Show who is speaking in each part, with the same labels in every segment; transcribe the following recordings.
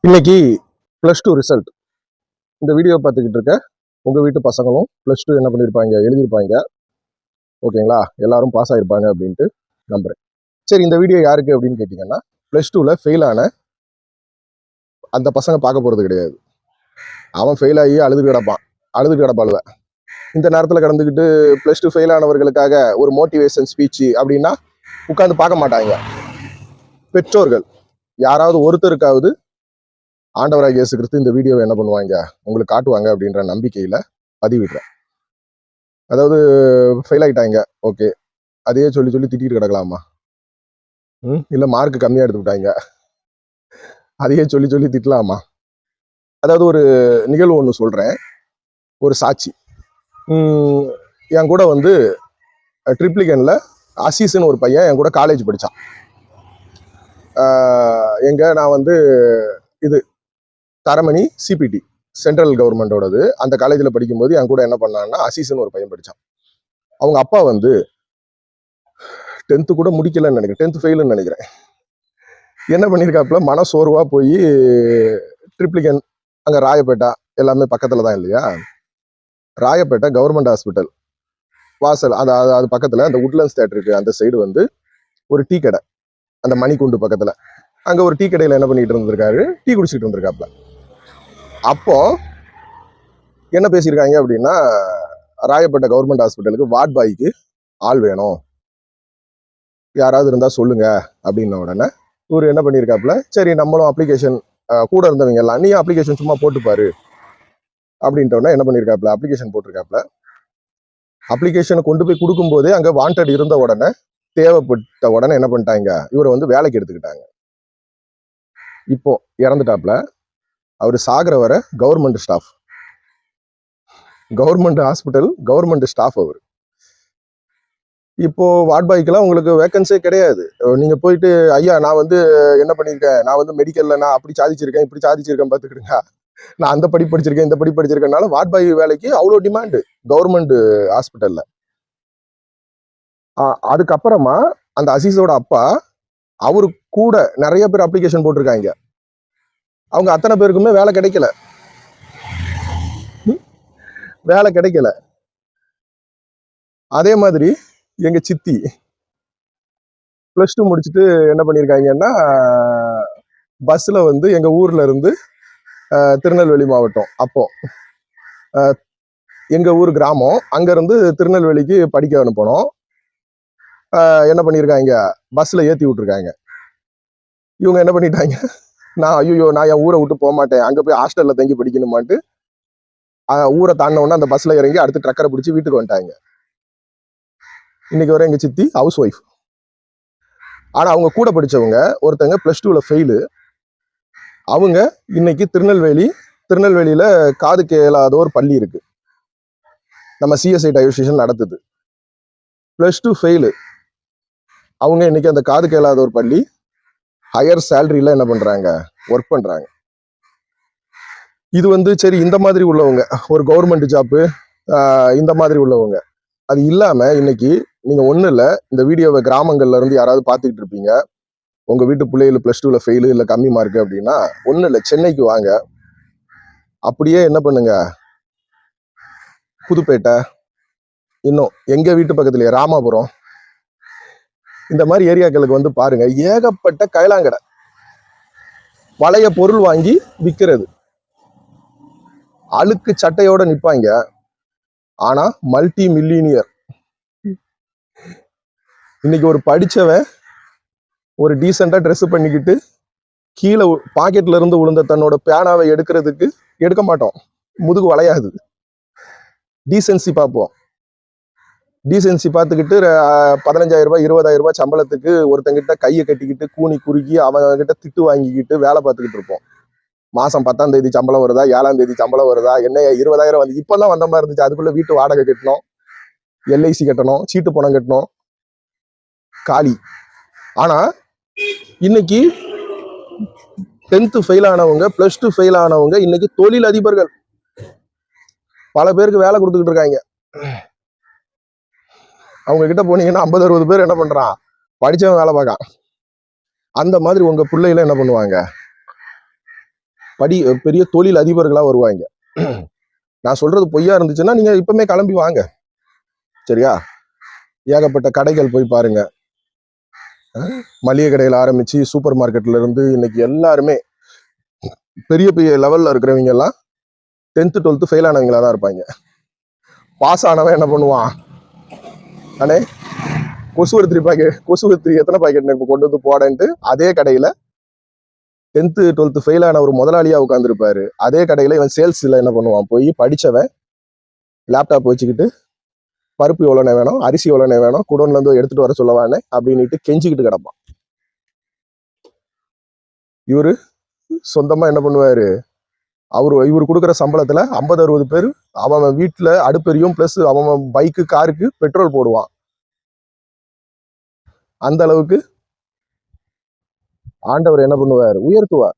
Speaker 1: இன்னைக்கு +2 ரிசல்ட். இந்த வீடியோ பார்த்துக்கிட்டு இருக்க உங்கள் வீட்டு பசங்களும் +2 என்ன பண்ணியிருப்பாங்க, எழுதியிருப்பாங்க. ஓகேங்களா? எல்லாரும் பாஸ் ஆகிருப்பாங்க அப்படின்ட்டு நம்புகிறேன். சரி, இந்த வீடியோ யாருக்கு அப்படின்னு கேட்டிங்கன்னா, +2ல் ஃபெயில் ஆன அந்த பசங்க பார்க்க போகிறது கிடையாது. அவன் ஃபெயில் ஆகி அழுது கிடப்பாளுவ. இந்த நேரத்தில் கடந்துக்கிட்டு +2 ஃபெயில் ஆனவர்களுக்காக ஒரு மோட்டிவேஷன் ஸ்பீச்சு அப்படின்னா உட்காந்து பார்க்க மாட்டாங்க. பெற்றோர்கள் யாராவது ஒருத்தருக்காவது ஆண்டவராக இயேசு கிறிஸ்து இந்த வீடியோவை என்ன பண்ணுவாங்க, உங்களுக்கு காட்டுவாங்க அப்படின்ற நம்பிக்கையில் பதிவிடுறேன். அதாவது ஃபெயில் ஆகிட்டாங்க, ஓகே, அதையே சொல்லி திட்டிட்டு கிடக்கலாமா? இல்லை மார்க் கம்மியாக எடுத்துக்கிட்டாங்க, அதையே சொல்லி திட்டலாமா? அதாவது ஒரு நிகழ்வு ஒன்று சொல்கிறேன், ஒரு சாட்சி. என் கூட வந்து ட்ரிப்ளிகனில் அசீஸ்ன்னு ஒரு பையன் என் கூட காலேஜ் படித்தான். நான் வந்து இது தரமணி சிபிடி சென்ட்ரல் கவர்மெண்டோடது. அந்த காலேஜில் படிக்கும்போது என் கூட என்ன பண்ணான்னா அசீஸ்ன்னு ஒரு பையன் படித்தான். அவங்க அப்பா வந்து 10th கூட முடிக்கலன்னு நினைக்கிறேன், 10th ஃபெயிலுன்னு நினைக்கிறேன். என்ன பண்ணியிருக்காப்புல, மனசோர்வாக போய் ட்ரிப்ளிகன் அங்கே ராயப்பேட்டா எல்லாமே பக்கத்தில் தான் இல்லையா, ராயப்பேட்டை கவர்மெண்ட் ஹாஸ்பிட்டல் வாசல் அது பக்கத்தில் அந்த உட்லண்ட்ஸ் தேட்டருக்கு அந்த சைடு வந்து ஒரு டீ கடை, அந்த மணிக்குண்டு பக்கத்தில் அங்கே ஒரு டீ கடையில் என்ன பண்ணிட்டு இருந்திருக்காரு, டீ குடிச்சிட்டு இருந்திருக்காப்புல. அப்போ என்ன பேசியிருக்காங்க அப்படின்னா, ராயப்பேட்டை கவர்மெண்ட் ஹாஸ்பிட்டலுக்கு வார்ட் பாய்க்கு ஆள் வேணும், யாராவது இருந்தால் சொல்லுங்க அப்படின்ன உடனே இவர் என்ன பண்ணியிருக்காப்புல, சரி நம்மளும் அப்ளிகேஷன் கூட இருந்தவங்க எல்லாம் நீ அப்ளிகேஷன் சும்மா போட்டுப்பாரு அப்படின்ட்டோன்னா என்ன பண்ணியிருக்காப்புல, அப்ளிகேஷன் போட்டிருக்காப்புல. அப்ளிகேஷனை கொண்டு போய் கொடுக்கும்போதே அங்கே வாண்டட் இருந்த உடனே, தேவைப்பட்ட உடனே என்ன பண்ணிட்டாங்க, இவரை வந்து வேலைக்கு எடுத்துக்கிட்டாங்க. இப்போ இறந்துட்டாப்புல. அவர் சாகிற வர government staff, government hospital government staff அவர். இப்போ வார்ட் பாய்க்கெல்லாம் உங்களுக்கு வேகன்சியே கிடையாது. நீங்க போயிட்டு ஐயா நான் வந்து என்ன பண்ணியிருக்கேன், நான் வந்து மெடிக்கல்ல நான் அப்படி சாதிச்சிருக்கேன் இப்படி சாதிச்சிருக்கேன் பார்த்துக்கிடுங்க, நான் அந்த படி படிச்சிருக்கேன் இந்த படி படிச்சிருக்கேன்னால வார்ட் பாய் வேலைக்கு அவ்வளோ டிமாண்டு கவர்மெண்ட் ஹாஸ்பிட்டல்ல. அதுக்கப்புறமா அந்த அசீஸோட அப்பா அவரு கூட நிறைய பேர் அப்ளிகேஷன் போட்டிருக்காங்க. அவங்க அத்தனை பேருக்குமே வேலை கிடைக்கல. அதே மாதிரி எங்க சித்தி +2 முடிச்சுட்டு என்ன பண்ணியிருக்காங்கன்னா, பஸ்ல வந்து எங்க ஊர்ல இருந்து திருநெல்வேலி மாவட்டம், அப்போ எங்க ஊர் கிராமம், அங்க இருந்து திருநெல்வேலிக்கு படிக்க அனுப்பணும். என்ன பண்ணியிருக்காங்க, பஸ்ல ஏத்தி விட்டுருக்காங்க. இவங்க என்ன பண்ணிட்டாங்க, நான் என் ஊரை விட்டு போக மாட்டேன், அங்க போய் ஹாஸ்டல்ல தங்கி படிக்கணுமான்ட்டு ஊரை தாண்டினோன்னா அந்த பஸ்ல இறங்கி அடுத்து ட்ரக்கரை பிடிச்சி வீட்டுக்கு வந்துட்டாங்க. இன்னைக்கு வர எங்க சித்தி ஹவுஸ் ஒய்ஃப். ஆனா அவங்க கூட படிச்சவங்க ஒருத்தங்க +2ல ஃபெயிலு. அவங்க இன்னைக்கு திருநெல்வேலியில காது கேளாத ஒரு பள்ளி இருக்கு, நம்ம CSI அசோசியேஷன் நடத்துது. +2 ஃபெயிலு அவங்க இன்னைக்கு அந்த காது கேளாத ஒரு பள்ளி ஹையர் சேலரியில என்ன பண்றாங்க, ஒர்க் பண்றாங்க. இது வந்து சரி, இந்த மாதிரி உள்ளவங்க ஒரு கவர்மெண்ட் ஜாப்பு, இந்த மாதிரி உள்ளவங்க. அது இல்லாம இன்னைக்கு நீங்க ஒண்ணு இல்ல, இந்த வீடியோவை கிராமங்கள்ல இருந்து யாராவது பார்த்துக்கிட்டு இருப்பீங்க, உங்க வீட்டு பிள்ளைகள் +2ல ஃபெயிலு இல்லை கம்மி மார்க் அப்படின்னா ஒண்ணு இல்லை, சென்னைக்கு வாங்க. அப்படியே என்ன பண்ணுங்க, புதுப்பேட்டை, இன்னும் எங்க வீட்டு பக்கத்துலயே ராமாபுரம், இந்த மாதிரி ஏரியாக்களுக்கு வந்து பாருங்க, ஏகப்பட்ட கைலாங்கடை, பழைய பொருள் வாங்கி விற்கிறது. அழுக்கு சட்டையோட நிப்பாங்க, ஆனா மல்டி மில்லியனியர். இன்னைக்கு ஒரு படிச்சவன் ஒரு டீசெண்டா ட்ரெஸ் பண்ணிக்கிட்டு கீழே பாக்கெட்ல இருந்து விழுந்த தன்னோட பேனாவை எடுக்க மாட்டோம், முதுகு வளையாது. டீசென்சி பார்ப்போம். டீசென்சி பார்த்துக்கிட்டு 15,000 ரூபாய் 20,000 ரூபாய் சம்பளத்துக்கு ஒருத்தங்கிட்ட கையை கட்டிக்கிட்டு கூனி குறுக்கி அவன்கிட்ட திட்டு வாங்கிக்கிட்டு வேலை பார்த்துக்கிட்டு இருப்போம். மாசம் 10ஆம் தேதி சம்பளம் வருதா, 7ஆம் தேதி சம்பளம் வருதா, என்ன 20,000 வந்து இப்பெல்லாம் வந்த மாதிரி இருந்துச்சு. அதுக்குள்ள வீட்டு வாடகை கட்டணும், LIC கட்டணும், சீட்டு பணம் கட்டணும், காலி. ஆனா இன்னைக்கு 10th ஃபெயில் ஆனவங்க, +2 ஃபெயில் ஆனவங்க இன்னைக்கு தொழில் அதிபர்கள், பல பேருக்கு வேலை கொடுத்துக்கிட்டு இருக்காங்க. அவங்க கிட்ட போனீங்கன்னா 50-60 பேர் என்ன பண்றான், படிச்சவன் வேலை பார்க்கான். அந்த மாதிரி உங்க பிள்ளைகளை என்ன பண்ணுவாங்க, பெரிய தொழில் அதிபர்களா வருவாங்க. நான் சொல்றது பொய்யா இருந்துச்சுன்னா நீங்க இப்பவுமே கிளம்பி வாங்க. சரியா? ஏகப்பட்ட கடைகள் போய் பாருங்க. மளிகை கடையில் ஆரம்பிச்சு சூப்பர் மார்க்கெட்ல இருந்து இன்னைக்கு எல்லாருமே பெரிய பெரிய லெவல்ல இருக்கிறவங்க எல்லாம் 10th 12th ஃபெயில் ஆனவங்களா தான் இருப்பாங்க. பாஸ் ஆனவன் என்ன பண்ணுவான்? அண்ணே கொசுவத்திரி எத்தனை பாக்கெட் கொண்டு வந்து போடன்ட்டு அதே கடையில 10th 12th ஃபெயில் ஆன ஒரு முதலாளியா உட்காந்துருப்பாரு. அதே கடையில இவன் சேல்ஸ்ல என்ன பண்ணுவான்? போய் படிச்சவன் லேப்டாப் வச்சுக்கிட்டு பருப்பு எவ்வளோண்ணே வேணும், அரிசி எவ்வளோண்ணே வேணும், குடோன்ல இருந்து எடுத்துட்டு வர சொல்லவானே அப்படின்னுட்டு கெஞ்சிக்கிட்டு கிடப்பான். இவரு சொந்தமா என்ன பண்ணுவாரு? இவரு கொடுக்குற சம்பளத்துல 50-60 பேர் அவன் வீட்டுல அடுப்பெரியும் பிளஸ் அவன் பைக்கு காருக்கு பெட்ரோல் போடுவான். அந்த அளவுக்கு ஆண்டவர் என்ன பண்ணுவார்? உயர்த்துவார்.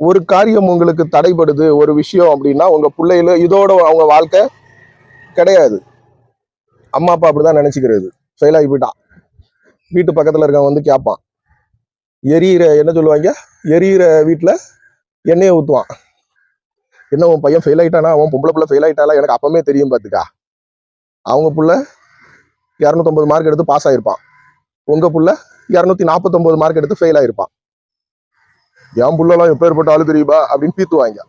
Speaker 1: ஒரு காரியம் உங்களுக்கு தடைபடுது, ஒரு விஷயம் அப்படின்னா உங்க பிள்ளைகள இதோட அவங்க வாழ்க்கை கிடையாது. அம்மா அப்பா அப்படிதான் நினைச்சுக்கிறது. ஃபெயில் ஆகி போயிட்டான், வீட்டு பக்கத்துல இருக்கவன் வந்து கேட்பான். என்ன சொல்லுவாங்க, எரியிற வீட்டுல எண்ணெயை ஊத்துவான். என்ன உன் பையன் ஃபெயில் ஆயிட்டானா, அவன் பொம்பளை பிள்ளை ஃபெயில் ஆயிட்டாலா, எனக்கு அப்பவே தெரியும் பாத்துக்கா. அவங்க புள்ள 250 மார்க் எடுத்து பாஸ் ஆயிருப்பான், உங்க புள்ள 249 மார்க் எடுத்து ஃபெயில் ஆயிருப்பான். என் புள்ளலாம் எப்பேற்பட்ட ஆளு தெரியுமா அப்படின்னு பீத்துவாங்க.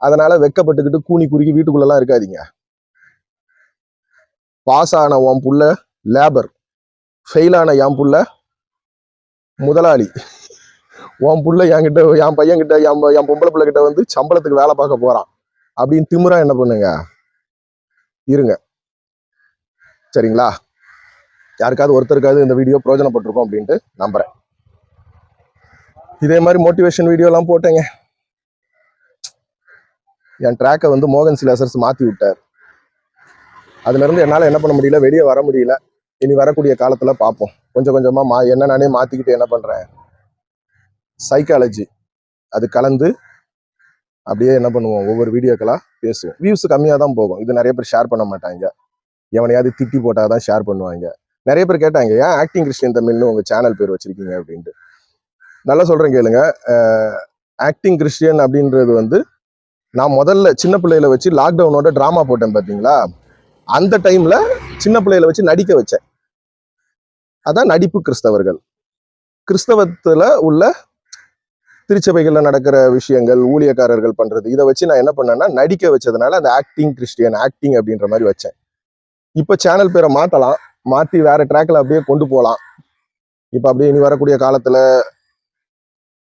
Speaker 1: அதனால வெக்கப்பட்டுக்கிட்டு கூனி குறுக்கி வீட்டுக்குள்ளலாம் இருக்காதீங்க. பாஸ் ஆன உன் புள்ள லேபர், ஃபெயில் ஆன என் புள்ள முதலாளி. உன் புள்ள என்கிட்ட, என் பையன் கிட்ட, என் பொம்பளை பிள்ளை கிட்ட வந்து சம்பளத்துக்கு வேலை பார்க்க போறான் அப்படின்னு திமிரா என்ன பண்ணுங்க, இருங்க. சரிங்களா? யாருக்காவது ஒருத்தருக்காவது இந்த வீடியோ பிரயோஜனப்பட்டிருக்கும் அப்படின்ட்டு நம்புறேன். இதே மாதிரி மோட்டிவேஷன் வீடியோ எல்லாம் போட்டேங்க. என் ட்ராக்கை வந்து மோகன் சிலாசர்ஸ் மாத்தி விட்டார். அதுல இருந்து என்னால என்ன பண்ண முடியல, வெளியே வர முடியல. இனி வரக்கூடிய காலத்துல பார்ப்போம். கொஞ்சம் கொஞ்சமா என்ன நானே மாத்திக்கிட்டு என்ன பண்றேன், சைக்காலஜி அது கலந்து அப்படியே என்ன பண்ணுவோம், ஒவ்வொரு வீடியோக்களா பேசுவோம். வியூஸ் கம்மியா தான் போகும். இது நிறைய பேர் ஷேர் பண்ண மாட்டாங்க. எவனையாவது திட்டி போட்டாதான் ஷேர் பண்ணுவாங்க. நிறைய பேர் கேட்டாங்க, ஏன் ஆக்டிங் கிறிஸ்டியன் தமிழ்னு உங்க சேனல் பேர் வச்சிருக்கீங்க அப்படின்ட்டு. நல்லா சொல்றேன் கேளுங்க. ஆக்டிங் கிறிஸ்டியன் அப்படின்றது வந்து நான் முதல்ல சின்ன பிள்ளையில வச்சு லாக்டவுனோட டிராமா போட்டேன் பாத்தீங்களா, அந்த டைம்ல சின்ன பிள்ளையில வச்சு நடிக்க வச்சேன். அதான் நடிப்பு கிறிஸ்தவர்கள். கிறிஸ்தவத்துல உள்ள திருச்சபைகள்ல நடக்கிற விஷயங்கள், ஊழியக்காரர்கள் பண்றது, இதை வச்சு நான் என்ன பண்ணேன்னா நடிக்க வச்சதுனால அந்த ஆக்டிங் கிறிஸ்டியன், ஆக்டிங் அப்படின்ற மாதிரி வச்சேன். இப்ப சேனல் பேரை மாத்தலாம், மாத்தி வேற ட்ராக்ல அப்படியே கொண்டு போகலாம். இப்ப அப்படியே இனி வரக்கூடிய காலத்துல.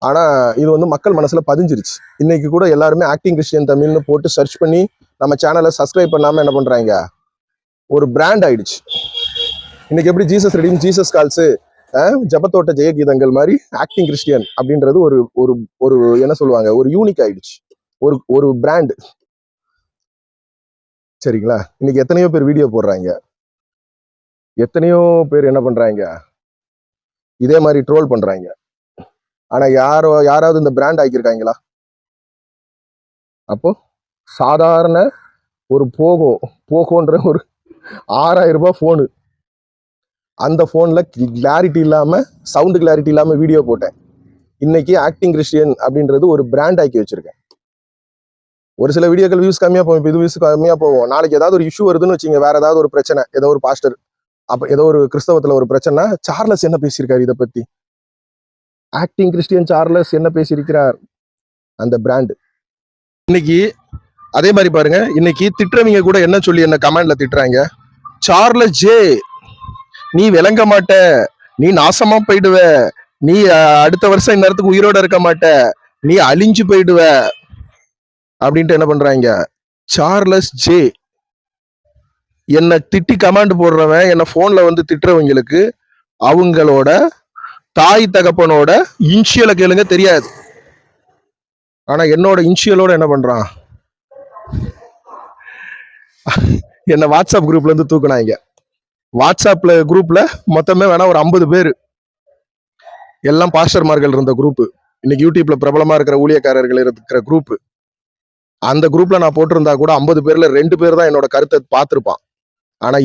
Speaker 1: ஆனா இது வந்து மக்கள் மனசுல பதிஞ்சிருச்சு. இன்னைக்கு கூட எல்லாருமே ஆக்டிங் கிறிஸ்டியன் தமிழ்னு போட்டு சர்ச் பண்ணி நம்ம சேனலை சப்ஸ்கிரைப் பண்ணாம என்ன பண்றாங்க, ஒரு பிராண்ட் ஆயிடுச்சு. இன்னைக்கு எப்படி ஜீசஸ் ரெடியும், ஜீசஸ் கால்ஸ், ஜபத்தோட்ட ஜெயகீதங்கள் மாதிரி ஆக்டிங் கிறிஸ்டியன் அப்படின்றது ஒரு ஒரு ஒரு என்ன சொல்லுவாங்க, ஒரு யூனிக் ஆயிடுச்சு, ஒரு பிராண்ட். சரிங்களா? இன்னைக்கு எத்தனையோ பேர் வீடியோ போடுறாங்க, எத்தனையோ பேர் என்ன பண்றாங்க, இதே மாதிரி ட்ரோல் பண்றாங்க. ஆனா யாராவது இந்த பிராண்ட் ஆக்கியிருக்காங்களா? அப்போ சாதாரண ஒரு போகோன்ற ஒரு 6000 ரூபாய் போனு, அந்த போன்ல கிளாரிட்டி இல்லாம, சவுண்ட் கிளாரிட்டி இல்லாம வீடியோ போட்டேன். இன்னைக்கு ஆக்டிங் கிறிஸ்டியன் அப்படின்றது ஒரு பிராண்ட் ஆக்கி வச்சிருக்கேன். ஒரு சில வீடியோக்கள் வியூஸ் கம்மியா போகும், இது வியூஸ் கம்மியா போகும். நாளைக்கு ஏதாவது ஒரு இஷ்யூ வருதுன்னு வச்சுங்க, வேற ஏதாவது ஒரு பிரச்சனை, ஏதோ ஒரு பாஸ்டர், அப்ப ஏதோ ஒரு கிறிஸ்தவத்துல ஒரு பிரச்சனை, சார்லஸ் என்ன பேசியிருக்காரு இதை பத்தி, ஆக்டிங் கிறிஸ்டியன் சார்லஸ் என்ன பேசியிருக்கிறார், அந்த பிராண்ட். இன்னைக்கு அதே மாதிரி பாருங்க, இன்னைக்கு திட்டுறவங்க கூட என்ன சொல்லி என்ன கமெண்ட்ல திட்டுறாங்க, சார்லஸ் ஜே நீ விளங்க மாட்ட, நீ நாசமா போயிடுவ, நீ அடுத்த வருஷம் இந்நேரத்துக்கு உயிரோட இருக்க மாட்ட, நீ அழிஞ்சு போயிடுவ அப்படின்ட்டு என்ன பண்றாங்க. சார்லஸ் ஜே என்ன திட்டி கமாண்ட் போடுறவன், என்ன போன்ல வந்து திட்டுறவங்களுக்கு அவங்களோட தாய் தகப்பனோட இன்ஷியலை கேளுங்க, தெரியாது. ஆனா என்னோட இன்ஷியலோட என்ன பண்றான், என்ன வாட்ஸ்அப் குரூப்ல இருந்து தூக்குனாங்க. வாட்ஸ்அப்ல குரூப்ல மொத்தமே வேணா ஒரு 50 பேர், எல்லாம் பாஸ்டர்மார்கள் இருந்த குரூப். இன்னைக்கு யூடியூப்ல பிரபலமா இருக்கிற ஊழியக்காரர்கள் இருக்கிற குரூப். அந்த குரூப்ல நான் போட்டிருந்தா கூட 50 பேர்ல 2 பேர் தான் என்னோட கருத்தை பார்த்திருப்பான். ஆனா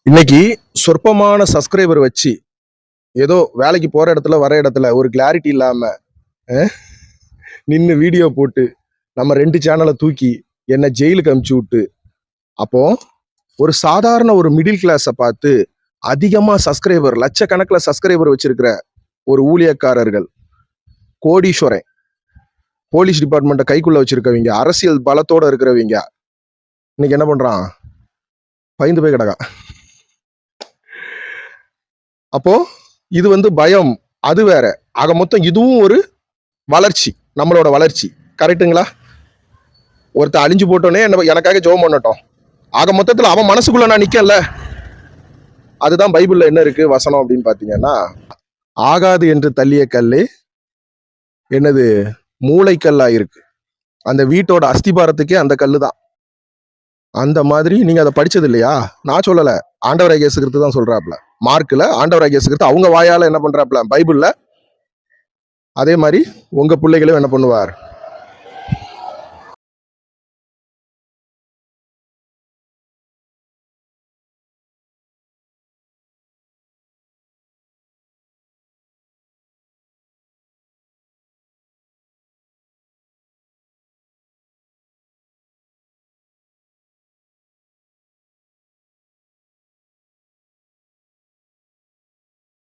Speaker 1: இன்னைக்கு சொற்பமான சப்ஸ்கிரைபர் வச்சு ஏதோ வேலைக்கு போற இடத்துல வர இடத்துல ஒரு கிளாரிட்டி இல்லாம நின்று வீடியோ போட்டு நம்ம 2 சேனலை தூக்கி என்ன ஜெயிலுக்கு அனுப்பிச்சு விட்டு, அப்போ ஒரு சாதாரண ஒரு மிடில் கிளாஸை பார்த்து அதிகமா சப்ஸ்கிரைபர், லட்சக்கணக்கில் சப்ஸ்கிரைபர் வச்சிருக்கிற ஒரு ஊழியக்காரர்கள், கோடீஸ்வரன், போலீஸ் டிபார்ட்மெண்ட்டை கைக்குள்ள வச்சிருக்கவங்க, அரசியல் பலத்தோட இருக்கிறவங்க இன்னைக்கு என்ன பண்றான்? பயந்து போய் கிடக்கா. அப்போ இது வந்து பயம், அது வேற. ஆக மொத்தம் இதுவும் ஒரு வளர்ச்சி, நம்மளோட வளர்ச்சி. கரெக்டுங்களா? ஒருத்தர் அழிஞ்சு போட்டோன்னே எனக்காக ஜெபம் பண்ணட்டும். ஆக மொத்தத்துல அவன் மனசுக்குள்ள நான் நிக்கல. அதுதான் பைபிள்ல என்ன இருக்கு வசனம் அப்படின்னு பாத்தீங்கன்னா, ஆகாது என்று தள்ளிய கல்லு என்னது மூளைக்கல்லா இருக்கு. அந்த வீட்டோட அஸ்திபாரத்துக்கே அந்த கல்லு தான். அந்த மாதிரி நீங்க அதை படிச்சது இல்லையா? நான் சொல்லல, ஆண்டவராகிய இயேசு கிறிஸ்து தான் சொல்றாப்ல. மார்க்ல ஆண்டவராகிய இயேசு கிறிஸ்து அவங்க வாயால என்ன பண்றாப்ல, பைபிள்ல. அதே மாதிரி உங்க பிள்ளைகளும் என்ன பண்ணுவார்?